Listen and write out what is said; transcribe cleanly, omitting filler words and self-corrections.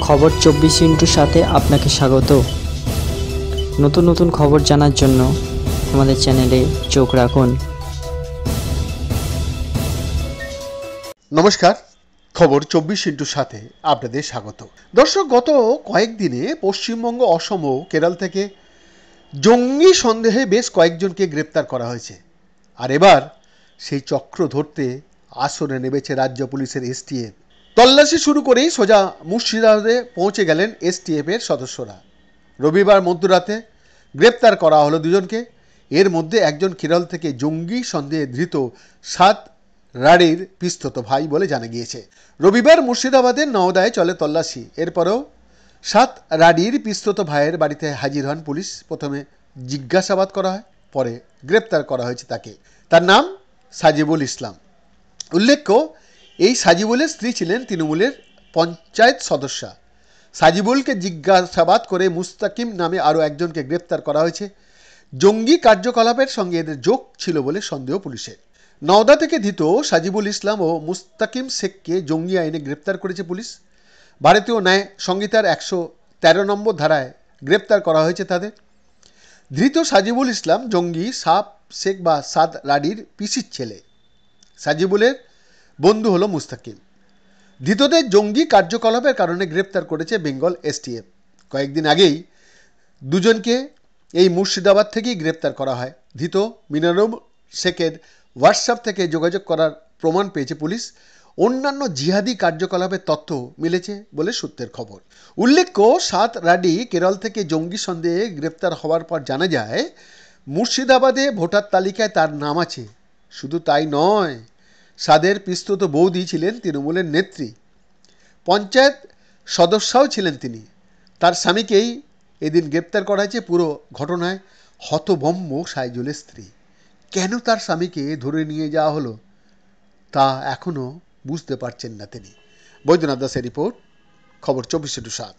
খবর 24 সাথে আপনাকে স্বাগত। নতুন নতুন খবর জানার জন্য আমাদের চ্যানেলে চোখ রাখুন। নমস্কার, খবর 24/7 আপনাদের স্বাগত। দর্শক, গত কয়েকদিনে পশ্চিমবঙ্গ, অসম ও কেরল থেকে জঙ্গি সন্দেহে বেশ কয়েকজনকে গ্রেপ্তার করা হয়েছে। আর এবার সেই চক্র ধরতে আসরে নেমেছে রাজ্য পুলিশের এসটিএফ। তল্লাশি শুরু করেই সোজা মুর্শিদাবাদে পৌঁছে গেলেন এসটিএফের সদস্যরা। রবিবার মধ্যরাতে গ্রেপ্তার করা হলো দুজনকে। এর মধ্যে একজন কেরল থেকে জঙ্গি সন্দেহে ধৃত 7 রাড়ির পিস্তত ভাই বলে জানা গিয়েছে। রবিবার মুর্শিদাবাদের নওদায় চলে তল্লাশি। এরপরেও 7 রাড়ির পিস্তত ভাইয়ের বাড়িতে হাজির হন পুলিশ। প্রথমে জিজ্ঞাসাবাদ করা হয়, পরে গ্রেপ্তার করা হয়েছে তাকে। তার নাম সাজিবুল ইসলাম। উল্লেখ্য, এই সাজিবুলের স্ত্রী ছিলেন তৃণমূলের পঞ্চায়েত সদস্যা। সাজিবুলকে জিজ্ঞাসাবাদ করে মুস্তাকিম নামে আরও একজনকে গ্রেপ্তার করা হয়েছে। জঙ্গি কার্যকলাপের সঙ্গে এদের যোগ ছিল বলে সন্দেহ পুলিশের। নওদা থেকে ধৃত সাজিবুল ইসলাম ও মুস্তাকিম শেখকে জঙ্গি আইনে গ্রেপ্তার করেছে পুলিশ। ভারতীয় ন্যায় সংহিতার 113 নম্বর ধারায় গ্রেপ্তার করা হয়েছে তাদের। ধৃত সাজিবুল ইসলাম জঙ্গি সাপ শেখ বা সাদ রাডির পিসির ছেলে। সাজিবুলের বন্ধু হলো মুস্তাকিম। ধৃতদের জঙ্গি কার্যকলাপের কারণে গ্রেপ্তার করেছে বেঙ্গল এসটিএফ। কয়েকদিন আগেই দুজনকে এই মুর্শিদাবাদ থেকেই গ্রেপ্তার করা হয়। ধৃত মিনারুল শেখের হোয়াটসঅ্যাপ থেকে যোগাযোগ করার প্রমাণ পেয়েছে পুলিশ। অন্যান্য জিহাদি কার্যকলাপের তথ্য মিলেছে বলে সূত্রের খবর। উল্লেখ্য, 7 রাডি কেরল থেকে জঙ্গি সন্দেহে গ্রেপ্তার হওয়ার পর জানা যায় মুর্শিদাবাদে ভোটার তালিকায় তার নাম আছে। শুধু তাই নয়, সাদের পিস্তত বৌদি ছিলেন তৃণমূলের নেত্রী, পঞ্চায়েত সদস্যও ছিলেন তিনি। তার স্বামীকেই এদিন গ্রেপ্তার করা হয়েছে। পুরো ঘটনায় হতভম্ব সাইজুলের স্ত্রী। কেন তার স্বামীকে ধরে নিয়ে যাওয়া হলো তা এখনও বুঝতে পারছেন না তিনি। বৈদ্যনাথ দাসের রিপোর্ট, খবর 24/7।